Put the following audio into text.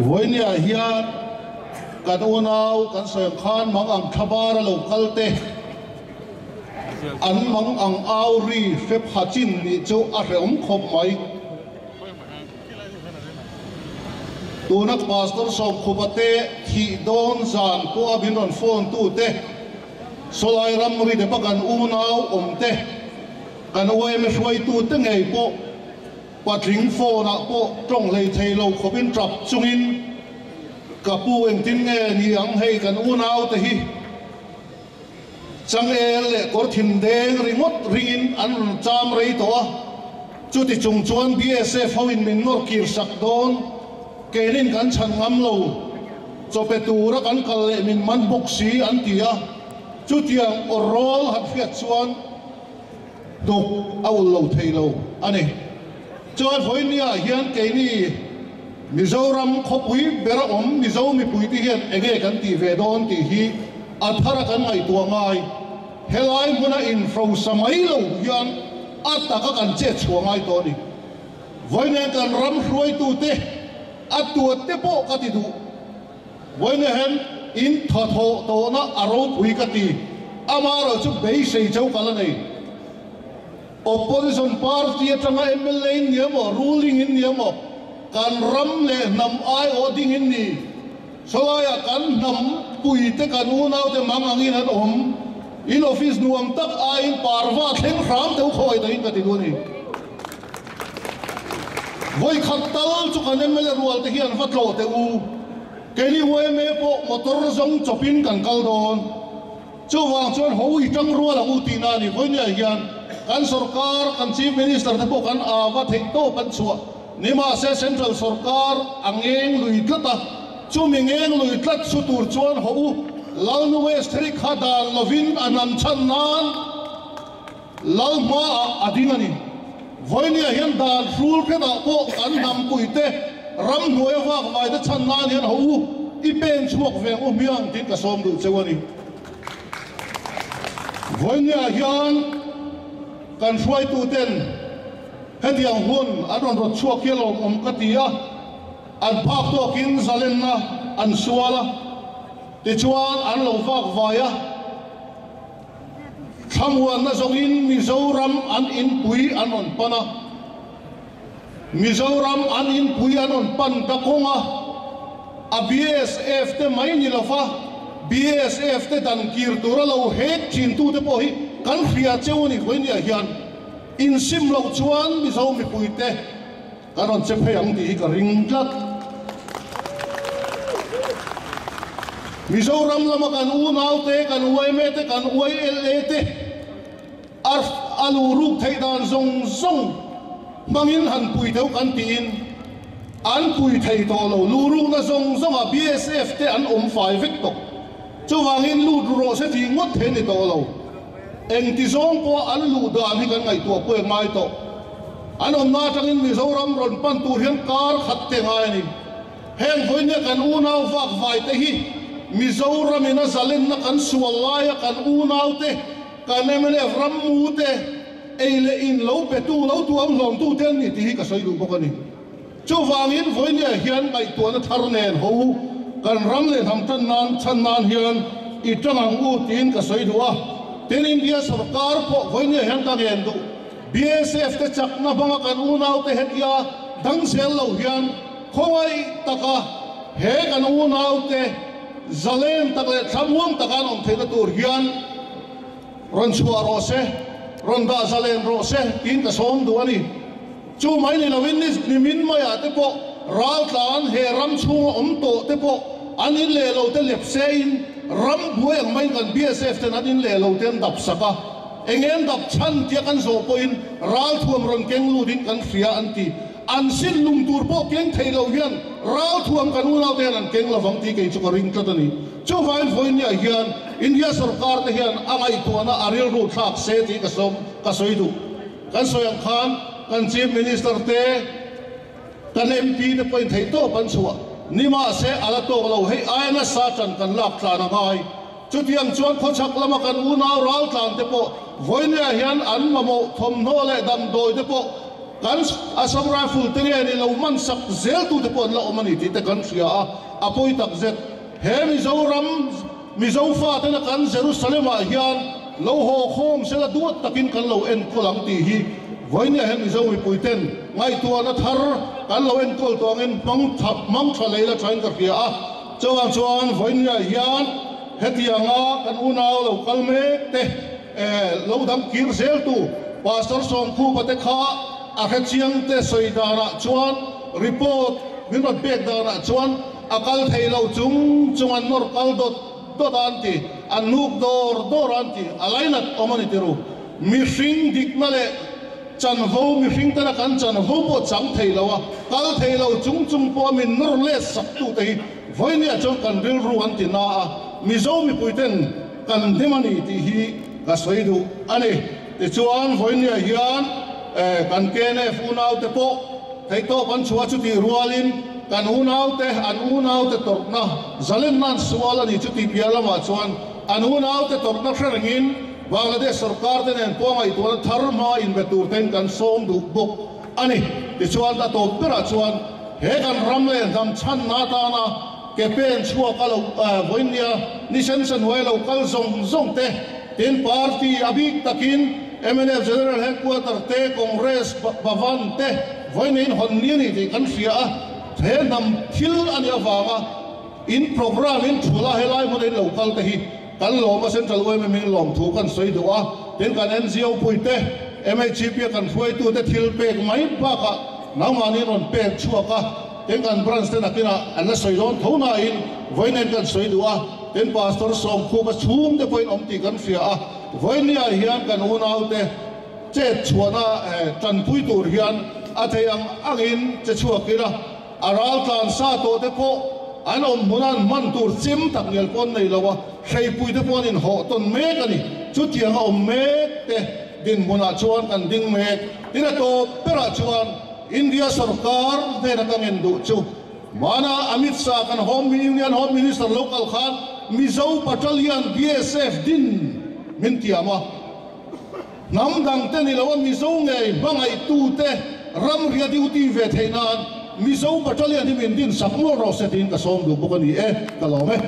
với nhà hiềnกันอุณาวกันเสียงขานมังอังทบาร์โลกัลเตอันมังอังอาวรีเฟบฮัจินนี่เจ้าอาเรอมขบไหมตัวนักพาสตอร์สอบขบเตที่โดนจานตัวบินรอนโฟนตู้เตสลายรำรีเดปกันอุณาวเตกันเอาไว้ไม่ช่วยตู้เตไงโปปัดถึงโฟนะโปตรงเลยเทโลขบินจับจุงินกับปูเองทิ้งเงี้ยนี่ยังให้กันอุณาวแต่ฮีจังเอลเล่กอดทินเดงริงดริงอันจามไรตัวจุดที่จงชวน BSF เขาอินมินนอร์กิร์สักโดนเกลินกันฉันงำโลจะไปตูรักกันกัลเลมินมันบุกสีอันที่อะจุดยังอรอลหัดเฟียดชวนดุเอาโลเทโลอันนี้จอดฝอยเนี่ยเฮียนเกนี่มิโซรัมขบุยเบระอมมิโซมีปุยที่เฮียนเอเกกันตีเวดอนตีฮีอัฐรักันไอตัวง่ายเฮลัยมุนาอินฟรูสมัยโลยันอัตตะกันเจ็ดชัวง่ายตัวนี้วันนี้กันรำรวยตัวเตะอัตตัวเตะโปกติดูวันนี้เห็นอินทอโตโตนะอารมณ์ปุยกติอามาเราจะเบย์เสียเจ้ากันเลย opposition party จังไง MLA เนี่ยมั้ง ruling เนี่ยมั้งการรำเลยนำไอโอดิ้งนี่สลายกันนำปุยเตกันอูนาวเตมังอังอินหัดอมอินออฟฟิศนวมตักไอปาร์วาเทงรามเตาคอยตัวอินกันติดูนี่วัยขัดตัลจุกันเอ็มเอลรัวเตฮิอันฟัดโลเตอูเกนี่วัยเมย์โปมอเตอร์ซงจบินกันกัลโดนเจ้าวางชวนหัวอีจังรัวละอูตีนานี่วัยเนี่ยยันกันสุรการกันชีฟมินิสเตอร์เตโปกันอาวัดเฮกโตปันชัวนี่มาเซเซ็นทรัลสุรการอังเองลุยกัตตาชูมิงเองลุยกัตสุตูร์ชวนหัวลาวนูเวสทริกฮัดาลวินอนันชันนานลาวมาอดีนันี่วันนี้เห็นดาลฟูลแค่ดาโปกันนำปุยเตะรำหน่วยว่าไว้แต่ชันนานเห็นหัวอีเป็นช่วงเวงเมียงติดกระสมดูเจ้าวันนี้วันนี้เห็นกันช่วยตัวเต้นเฮ็ดอย่างหุ่นอันนั้นรถชั่วเกี่ยวกับกติยาอันภาคตัวกินซาเลนนะอันชัวละติชวนอันเราฝากไว้ทำวันนั้นส่งอินมิโซรัมอันอินปุยอันนั้นปนะมิโซรัมอันอินปุยอันนั้นปันตะกงBSF เตไม่นี่ละฟ้า BSF เตดันกีร์ตัวเราเฮ็ดจินตูเตปอฮีกันเฟียเจ้านี่คนนี้เฮียนอินซิมเราชวนมิโซมีปุยเตกันนั้นเจ็บเพียงที่กระริงจัดมิโซรัมละมากันอูนาวเตกันอวยเมเตกันอวยเอเตอาลูรูปไทยดานซงมังอินหันปุยเท่ากันตีนอันปุยไทยโตโลลูรูนะซงBSF เตอันไฟวิกตกเจ้าวางอินลูดโรเซทีงดเทนิโตโลเองที่ซงก็อันลูดานที่กันไงตัวเปลือกไม้โตอันนาจังอินมิโซรัมรอนปันตูเฮียงการขัดเตงไงนี่เฮงคนเนี่ยกันอูนาวฝากไฟเตฮีมิโซรัมอินะซาเลนนักันสวลลายกันอูนาวเตกันเอเมเลฟรัมมูเตเอเลอินเลวเปตูเลวตัวอังลองตูเทนนี่ที่ก็ใส่ดูพวกนี้เจ้าวางอินฝอยเนี่ยเฮียนไอตัวนั้นทาร์เนนหูกันรำเลยทำชันนานเฮียนอีจังหังอูตีนก็ใส่ดูอ่ะเทนอินเดียสการพวกฝอยเนี่ยเฮียนตั้งเงินดู BSF เตจักนับงกันอูนาวเตเฮียดังเซลเราเฮียนคงไอตะกะเฮกันอูนาวเตZalen takle samuang takan om thena tur hian ron chua rose ron da zalen rose tin ka som du ani chu mai ni lawin ni min maya te po ral tlan he ram chung om to te po anin le lo te lep sein ram buai ang mai kan BSF te anin le lo ten dap saka engen dap chan tia kan zo poin ral thuam ron keng lu din kan fria anti an sin lum tur po keng thei lo hian rau thuam kan u nau te an keng la vang ti ke chu ka ring tlatani chu vain voin nia hian India sarkar te hian angai tuana aril ru thak se ti ka som ka soidu kan soyang khan kan chief minister te kan MP te point thei to pan chua nima se ala to lo hei aina sa chan kan lak tla na ngai chu tiang chuan khochak lama kan u nau ral tlan te po voin nia hian an mamo thom no le dam doi te po kan Assam Rifle te ni lo man sak zel tu te pon la omani ti te kan sia apoi tak zet he Mizo fa te na kan Jerusalem a hian lo ho khom sela duat takin kan lo en kolang ti hi voinia hen Mizo mi puiten ngai tua na thar kan lo en kol tongin mang thalei la train ka ria a chuan voinia hian hetianga kan unau lo kalme te lo dam kir zel tu pastor som khu pate kha a khe chiang te soidana chuan report minot bek dana chuan akal theilo chung an nor kal dot anti anuk dor anti alainat omanitiru mishing dikmale chanvo mishing tana kan chanvo po chang theilowa kal theilo chung po min nor le saktu te voinia chon kan ril ru anti na Mizo mi puiten kan demani ti hi ka soidu ani te chuan voinia hian kan kene funau te po thei to pan chua chu ti rualin kan unau te torna zalen nan suala ni chu ti pialama chuan an unau te torna threngin Bangladesh sarkar te nen pongai to tharma in betur ten kan som du bok ani te chuan ta to pera chuan he kan ramle dam chan na ta na ke pen chua kalo voinia ni sen welo kal zong te ten party abik takin MNF General Headquarter te Congress Bhavan te voinin honni ni ti kan sia he nam thil an ya wanga in program in thula helai mo nei local te hi kan loma central oi ming lom thu kan soi do a ten kan NGO puite MHP kan foi tu te thil pek mai pa ka namani ron pek chuaka ten kan branch te nakina an la soi don thona in voinen kan soi do a ten pastor som khu ka chum te point om ti kan sia a voinia hian kan unau te che chuana tan pui tur hian a theiang angin che chuakira aral tlan sa to te po an om munan man tur chim tak ngel pon nei lawa sei pui te pon in ho ton me kani chu tiang om me te din muna chuan kan ding me tina to pera chuan India sarkar de na kan endu chu mana Amit Shah kan home minister local khan Mizo battalion BSF din mintiama namdang te ni lawa Mizo ngei bangai tu te ram ria duty ve theinan Mizo battalion di min din sakmo ro setin ka som du bokani kalome